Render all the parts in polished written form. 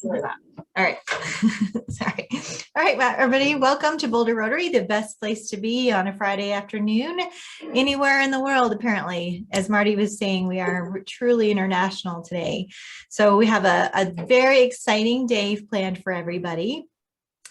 All right. Sorry. All right, everybody, welcome to Boulder Rotary, the best place to be on a Friday afternoon, anywhere in the world, apparently. As Marty was saying, we are truly international today. So we have a very exciting day planned for everybody.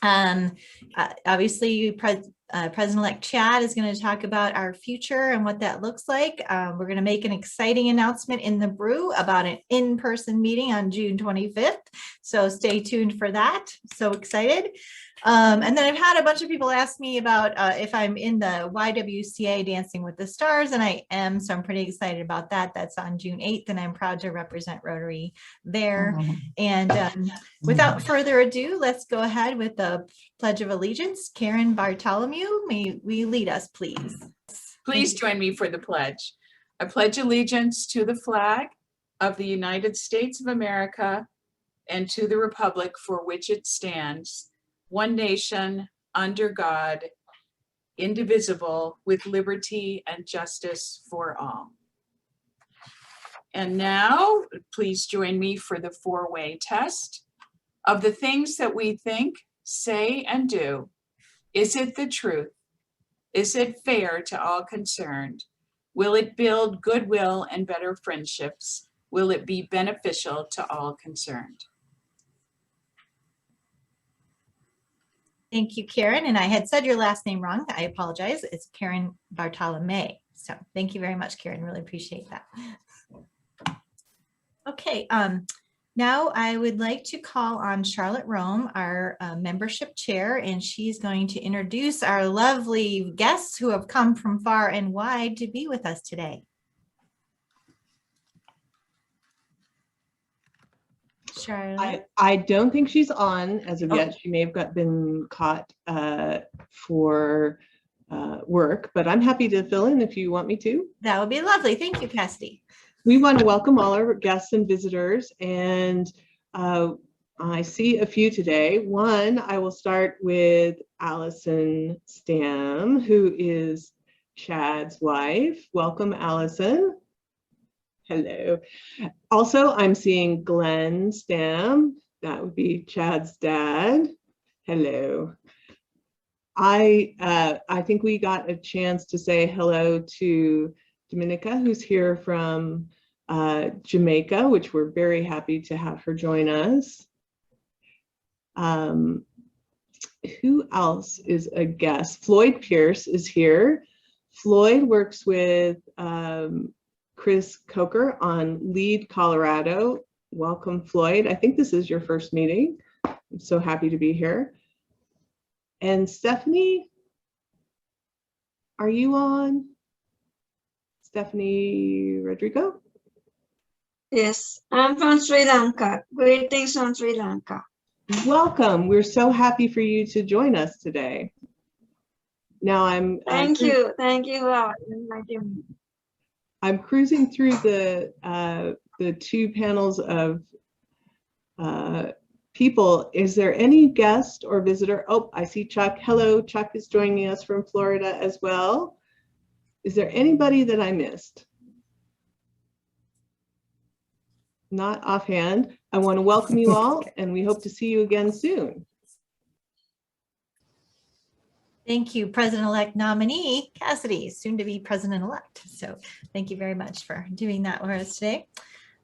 Obviously, President-elect Chad is going to talk about our future and what that looks like. We're going to make an exciting announcement in the brew about an in-person meeting on June 25th. So stay tuned for that. So excited. And then I've had a bunch of people ask me about if I'm in the YWCA Dancing with the Stars, and I am, so I'm pretty excited about that. That's on June 8th, and I'm proud to represent Rotary there. And without further ado, let's go ahead with the Pledge of Allegiance. Karen Bartholomew, may we lead us, please? Please join me for the pledge. I pledge allegiance to the flag of the United States of America and to the republic for which it stands, one nation, under God, indivisible, with liberty and justice for all. And now, please join me for the four-way test. Of the things that we think, say, and do, is it the truth? Is it fair to all concerned? Will it build goodwill and better friendships? Will it be beneficial to all concerned? Thank you, Karen. And I had said your last name wrong. I apologize. It's Karen Bartholomew. So thank you very much, Karen. Really appreciate that. Okay. Now I would like to call on Charlotte Rome, our membership chair, and she's going to introduce our lovely guests who have come from far and wide to be with us today. Charlotte. I don't think she's on as of yet. She may have been caught for work, but I'm happy to fill in if you want me to. That would be lovely. Thank you, Cassidy. We want to welcome all our guests and visitors, and I see a few today. One, I will start with Allison Stam, who is Chad's wife. Welcome, Allison. Hello. Also, I'm seeing Glenn Stam. That would be Chad's dad. Hello. I think we got a chance to say hello to Dominica, who's here from Jamaica, which we're very happy to have her join us. Who else is a guest? Floyd Pierce is here. Floyd works with Chris Coker on Lead Colorado. Welcome, Floyd. I think this is your first meeting. I'm so happy to be here. And Stephanie, are you on? Stephanie Rodrigo? Yes, I'm from Sri Lanka. Greetings from Sri Lanka. Welcome. We're so happy for you to join us today. Now Thank you for inviting me. I'm cruising through the two panels of people. Is there any guest or visitor? Oh, I see Chuck. Hello, Chuck is joining us from Florida as well. Is there anybody that I missed? Not offhand. I want to welcome you all, and we hope to see you again soon. Thank you, President-elect nominee Cassidy, soon to be President-elect. So thank you very much for doing that for us today.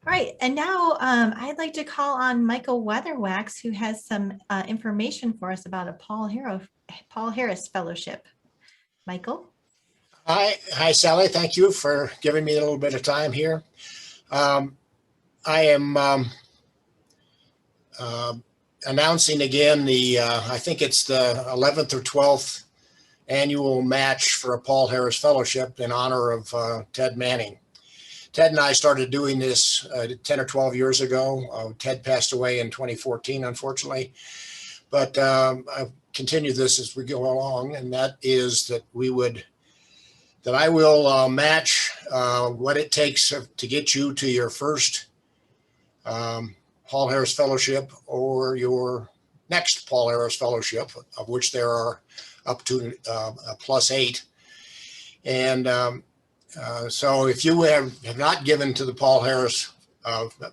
All right, and now I'd like to call on Michael Weatherwax, who has some information for us about a Paul Harris Fellowship. Michael? Hi, Sally. Thank you for giving me a little bit of time here. I am announcing again I think it's the 11th or 12th annual match for a Paul Harris Fellowship in honor of Ted Manning. Ted and I started doing this 10 or 12 years ago. Ted passed away in 2014, unfortunately, but I've continued this as we go along, and that is that I will match what it takes to get you to your first Paul Harris Fellowship or your next Paul Harris Fellowship, of which there are up to +8. And so if you have not given to the Paul Harris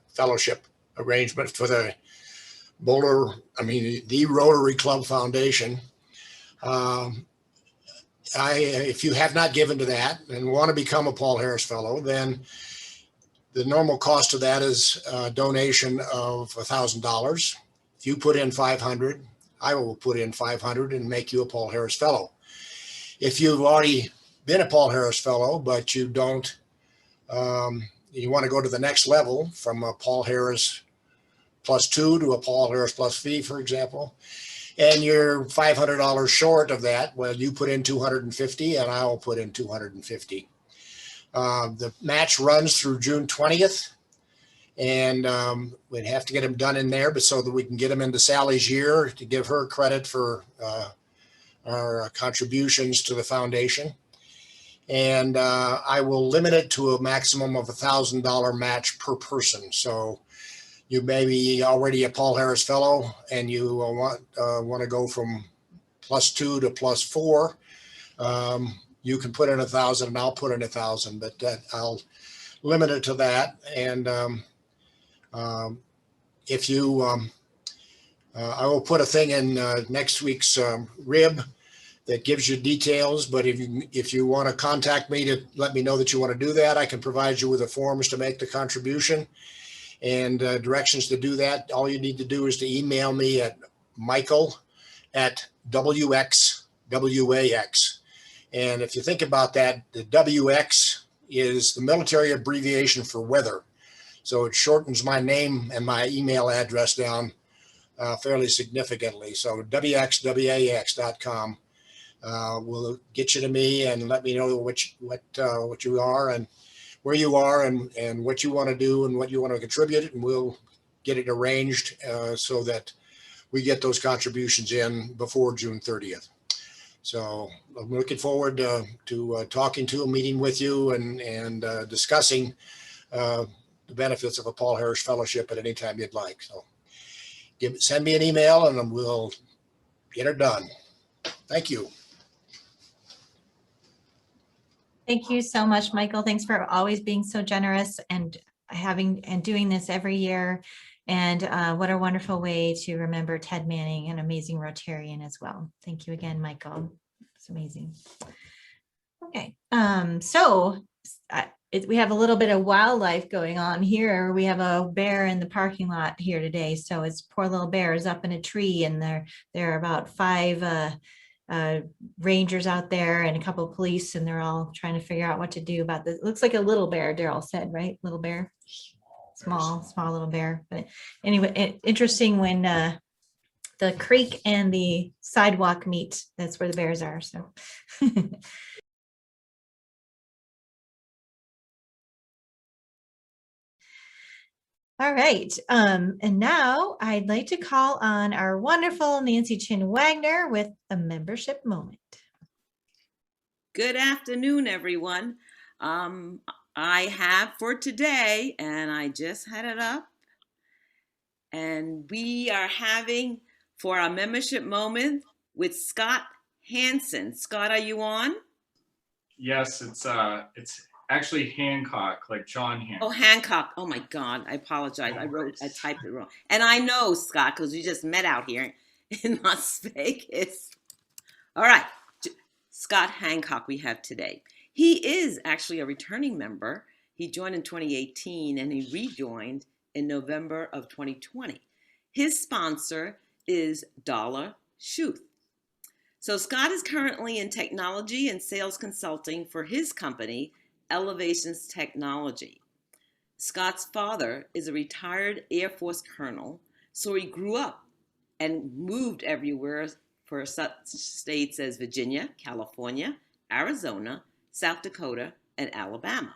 Fellowship arrangement for the the Rotary Club Foundation. If you have not given to that and want to become a Paul Harris Fellow, then the normal cost of that is a donation of $1,000. If you put in 500, I will put in 500 and make you a Paul Harris Fellow. If you've already been a Paul Harris Fellow, but you don't, you want to go to the next level from a Paul Harris +2 to a Paul Harris +V, for example, and you're $500 short of that, well, you put in 250 and I will put in 250. The match runs through June 20th, and we'd have to get them done in there, but so that we can get them into Sally's year to give her credit for our contributions to the foundation. And I will limit it to a maximum of $1,000 match per person. So you may be already a Paul Harris Fellow and you want to go from +2 to +4. You can put in 1,000 and I'll put in 1,000, but I'll limit it to that. And if you, I will put a thing in next week's rib that gives you details, but if you want to contact me to let me know that you want to do that, I can provide you with the forms to make the contribution and directions to do that. All you need to do is to email me at michael@WXWAX. And if you think about that, the WX is the military abbreviation for weather. So it shortens my name and my email address down fairly significantly. So WXWAX.com will get you to me and let me know what you are and where you are and what you want to do and what you want to contribute, and we'll get it arranged so that we get those contributions in before June 30th. So I'm looking forward to talking to a meeting with you and discussing the benefits of a Paul Harris Fellowship at any time you'd like. So send me an email and we'll get it done. Thank you. Thank you so much, Michael. Thanks for always being so generous and doing this every year. And what a wonderful way to remember Ted Manning, an amazing Rotarian as well. Thank you again, Michael. It's amazing. Okay, we have a little bit of wildlife going on here. We have a bear in the parking lot here today. So it's poor little bear is up in a tree, and there are about 5 rangers out there and a couple of police, and they're all trying to figure out what to do about this. It looks like a little bear, Daryl said, right? Little bear, small little bear. But anyway, interesting when the creek and the sidewalk meet, that's where the bears are. So all right, and now I'd like to call on our wonderful Nancy Chin Wagner with a membership moment. Good afternoon, everyone. I have for today, and I just had it up, and we are having for our membership moment with Scott Hansen. Scott, are you on? Yes, it's actually Hancock, like John Hancock. Oh, Hancock. Oh my God, I apologize. I typed it wrong. And I know, Scott, because we just met out here in Las Vegas. All right, Scott Hancock we have today. He is actually a returning member. He joined in 2018 and he rejoined in November of 2020. His sponsor is Dollar Schuth. So Scott is currently in technology and sales consulting for his company, Elevations Technology. Scott's father is a retired Air Force colonel, so he grew up and moved everywhere for such states as Virginia, California, Arizona, South Dakota, and Alabama.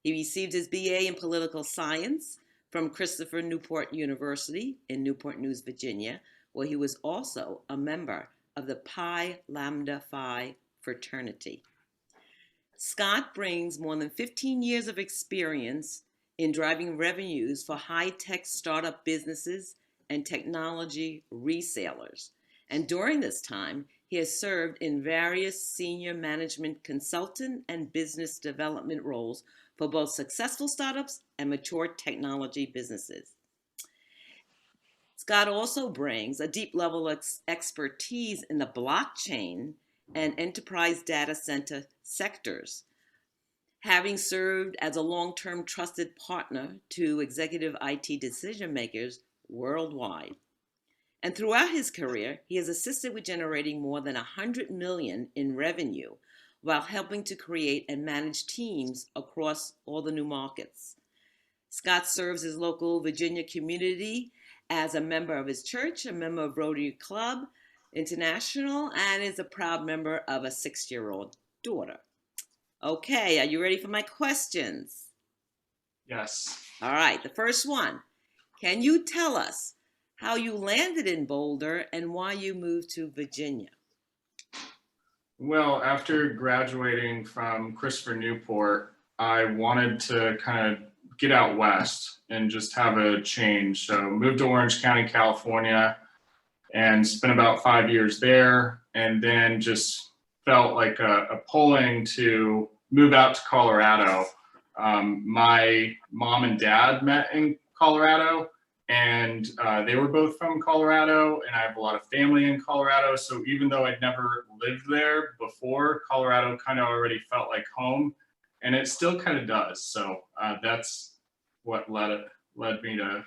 He received his BA in political science from Christopher Newport University in Newport News, Virginia, where he was also a member of the Pi Lambda Phi fraternity. Scott brings more than 15 years of experience in driving revenues for high-tech startup businesses and technology resellers. And during this time, he has served in various senior management consultant and business development roles for both successful startups and mature technology businesses. Scott also brings a deep level of expertise in the blockchain and enterprise data center sectors, having served as a long-term trusted partner to executive IT decision makers worldwide. And throughout his career, he has assisted with generating more than $100 million in revenue while helping to create and manage teams across all the new markets. Scott serves his local Virginia community as a member of his church, a member of Rotary Club International, and is a proud member of a 6-year-old daughter. Okay, are you ready for my questions? Yes. All right, the first one. Can you tell us how you landed in Boulder and why you moved to Virginia? Well, after graduating from Christopher Newport, I wanted to kind of get out west and just have a change. So moved to Orange County, California, and spent about 5 years there, and then just felt like a pulling to move out to Colorado. My mom and dad met in Colorado, and they were both from Colorado, and I have a lot of family in Colorado. So even though I'd never lived there before, Colorado kind of already felt like home, and it still kind of does. So that's what led me to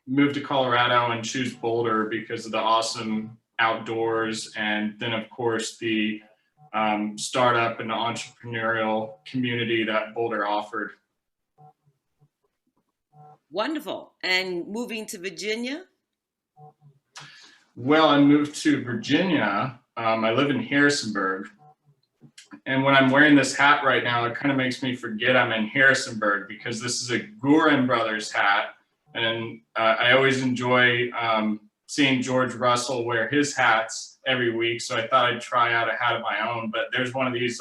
move to Colorado and choose Boulder because of the awesome outdoors, and then of course the startup and the entrepreneurial community that Boulder offered. Wonderful. And moving to Virginia? Well, I moved to Virginia. I live in Harrisonburg. And when I'm wearing this hat right now, it kind of makes me forget I'm in Harrisonburg because this is a Gurin Brothers hat. And I always enjoy seeing George Russell wear his hats every week. So I thought I'd try out a hat of my own, but there's one of these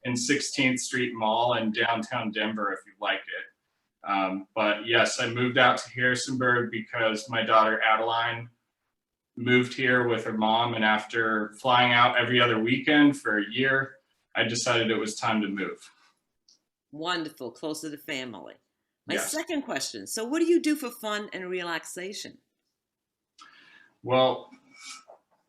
in 16th Street Mall in downtown Denver if you'd like it. But yes, I moved out to Harrisonburg because my daughter Adeline moved here with her mom. And after flying out every other weekend for a year, I decided it was time to move. Wonderful, closer to family. My Yes. second question. So what do you do for fun and relaxation? Well,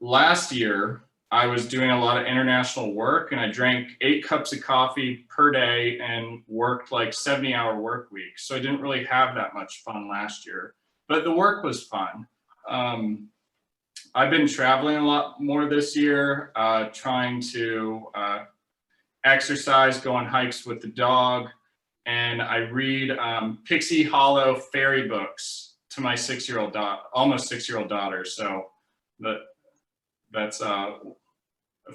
last year I was doing a lot of international work, and I drank 8 cups of coffee per day and worked like 70-hour work weeks. So I didn't really have that much fun last year, but the work was fun. I've been traveling a lot more this year, trying to exercise, go on hikes with the dog, and I read Pixie Hollow fairy books to my almost 6-year-old daughter. So that's a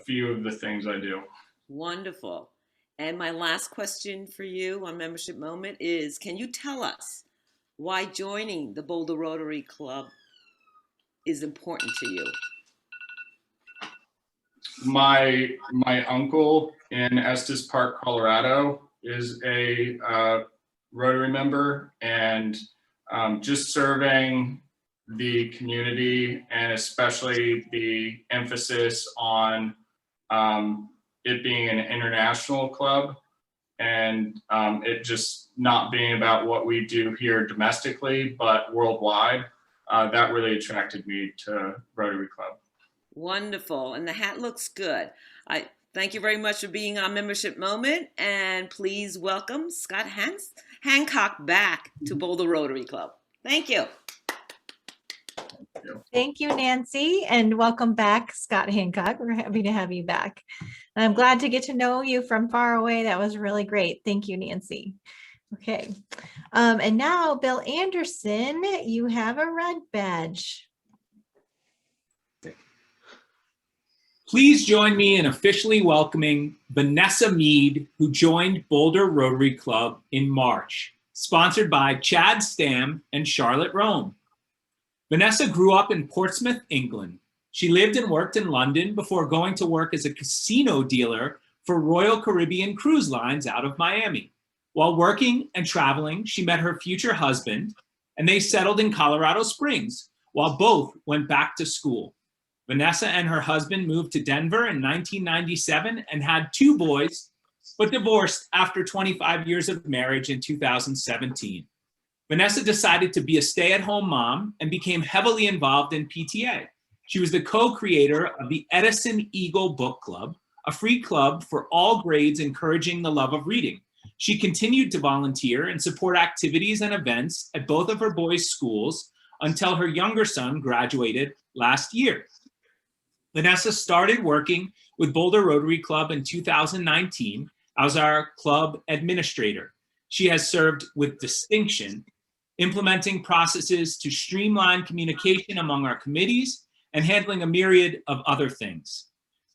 few of the things I do. Wonderful. And my last question for you on Membership Moment is, can you tell us why joining the Boulder Rotary Club is important to you? My uncle in Estes Park, Colorado is a Rotary member, and just serving the community, and especially the emphasis on it being an international club, and it just not being about what we do here domestically, but worldwide. That really attracted me to Rotary Club. Wonderful. And the hat looks good. I thank you very much for being on Membership Moment, and please welcome Scott Hancock back to Boulder Rotary Club. Thank you. Thank you, Nancy, and welcome back, Scott Hancock. We're happy to have you back. And I'm glad to get to know you from far away. That was really great. Thank you, Nancy. Okay. And now, Bill Anderson, you have a red badge. Please join me in officially welcoming Vanessa Mead, who joined Boulder Rotary Club in March, sponsored by Chad Stam and Charlotte Rome. Vanessa grew up in Portsmouth, England. She lived and worked in London before going to work as a casino dealer for Royal Caribbean Cruise Lines out of Miami. While working and traveling, she met her future husband, and they settled in Colorado Springs, while both went back to school. Vanessa and her husband moved to Denver in 1997 and had 2 boys, but divorced after 25 years of marriage in 2017. Vanessa decided to be a stay-at-home mom and became heavily involved in PTA. She was the co-creator of the Edison Eagle Book Club, a free club for all grades encouraging the love of reading. She continued to volunteer and support activities and events at both of her boys' schools until her younger son graduated last year. Vanessa started working with Boulder Rotary Club in 2019 as our club administrator. She has served with distinction, implementing processes to streamline communication among our committees and handling a myriad of other things.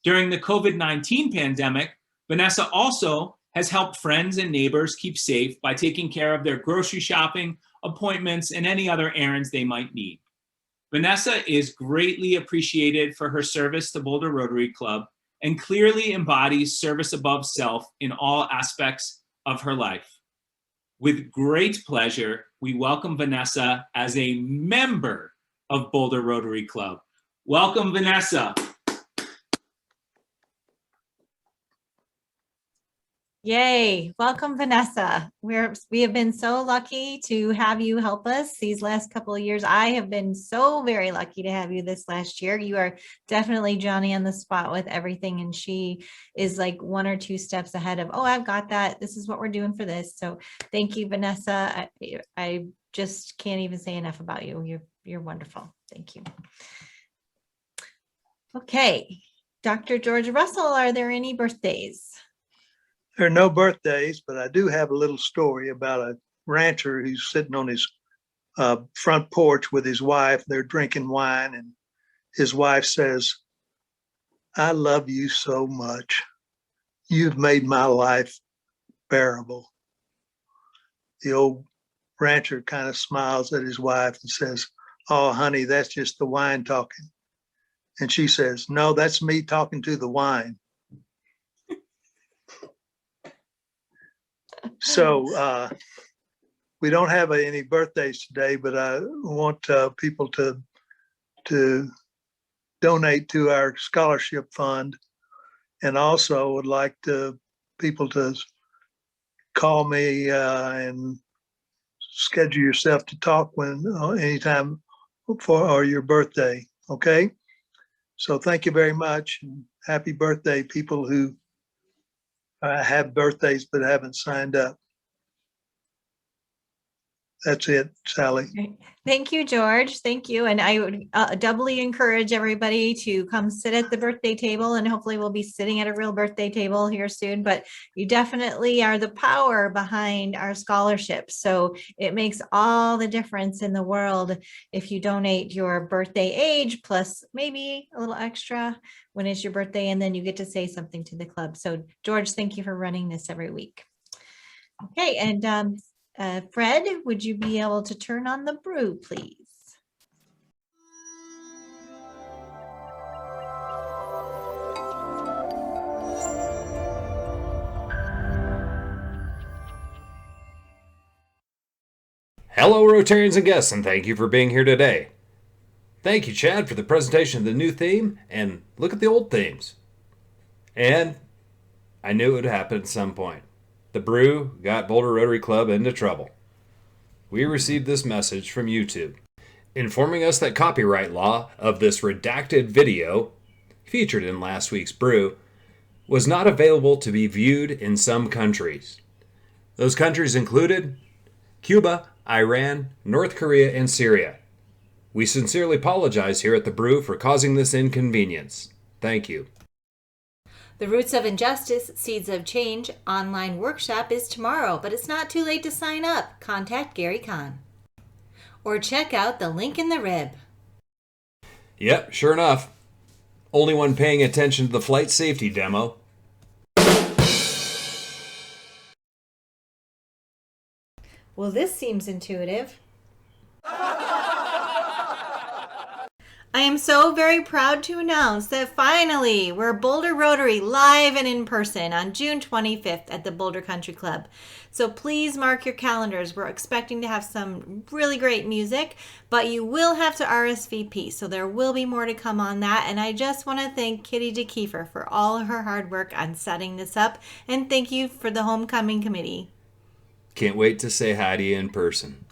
During the COVID-19 pandemic, Vanessa also has helped friends and neighbors keep safe by taking care of their grocery shopping, appointments, and any other errands they might need. Vanessa is greatly appreciated for her service to Boulder Rotary Club and clearly embodies service above self in all aspects of her life. With great pleasure, we welcome Vanessa as a member of Boulder Rotary Club. Welcome, Vanessa. Yay. Welcome, Vanessa. We have been so lucky to have you help us these last couple of years. I have been so very lucky to have you this last year. You are definitely Johnny on the spot with everything. And she is like 1 or 2 steps ahead of, oh, I've got that. This is what we're doing for this. So thank you, Vanessa. I just can't even say enough about you. You're wonderful. Thank you. Okay. Dr. George Russell, are there any birthdays? There are no birthdays, but I do have a little story about a rancher who's sitting on his front porch with his wife. They're drinking wine, and his wife says, "I love you so much. You've made my life bearable." The old rancher kind of smiles at his wife and says, "Oh, honey, that's just the wine talking." And she says, "No, that's me talking to the wine." So we don't have any birthdays today, but I want people to donate to our scholarship fund, and also would like people to call me and schedule yourself to talk when anytime for your birthday. Okay, so thank you very much. Happy birthday, people who have birthdays but haven't signed up. That's it, Sally. Thank you, George. Thank you. And I would doubly encourage everybody to come sit at the birthday table, and hopefully we'll be sitting at a real birthday table here soon, but you definitely are the power behind our scholarships. So it makes all the difference in the world if you donate your birthday age plus maybe a little extra when it's your birthday, and then you get to say something to the club. So George, thank you for running this every week. Okay, and Fred, would you be able to turn on the brew, please? Hello, Rotarians and guests, and thank you for being here today. Thank you, Chad, for the presentation of the new theme, and look at the old themes. And I knew it would happen at some point. The brew got Boulder Rotary Club into trouble. We received this message from YouTube, informing us that copyright law of this redacted video, featured in last week's brew, was not available to be viewed in some countries. Those countries included Cuba, Iran, North Korea, and Syria. We sincerely apologize here at the brew for causing this inconvenience. Thank you. The Roots of Injustice, Seeds of Change online workshop is tomorrow, but it's not too late to sign up. Contact Gary Kahn. Or check out the link in the rib. Yep, sure enough. Only one paying attention to the flight safety demo. Well, this seems intuitive. I am so very proud to announce that finally we're Boulder Rotary live and in person on June 25th at the Boulder Country Club. So please mark your calendars. We're expecting to have some really great music, but you will have to RSVP. So there will be more to come on that. And I just want to thank Kitty DeKeefer for all of her hard work on setting this up. And thank you for the homecoming committee. Can't wait to say hi to you in person.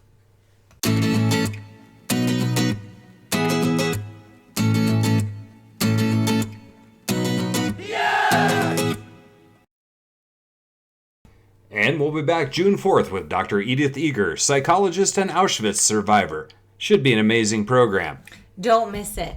And we'll be back June 4th with Dr. Edith Eager, psychologist and Auschwitz survivor. Should be an amazing program. Don't miss it.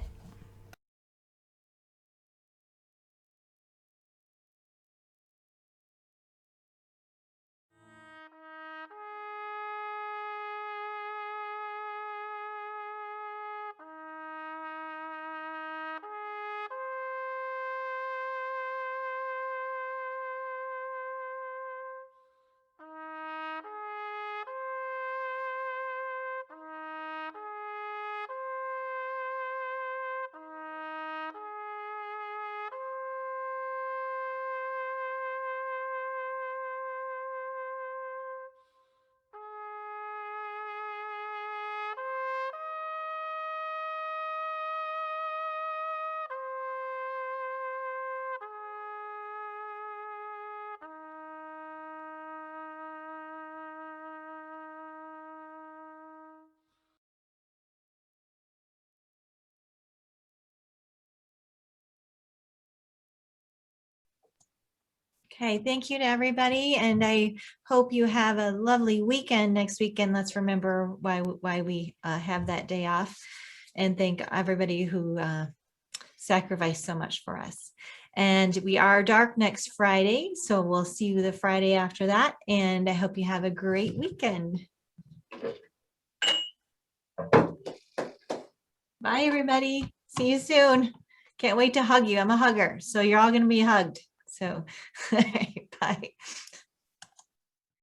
Okay, thank you to everybody, and I hope you have a lovely weekend next weekend. Let's remember why we have that day off, and thank everybody who sacrificed so much for us. And we are dark next Friday, so we'll see you the Friday after that, and I hope you have a great weekend. Bye, everybody. See you soon. Can't wait to hug you. I'm a hugger, so you're all going to be hugged. So, bye.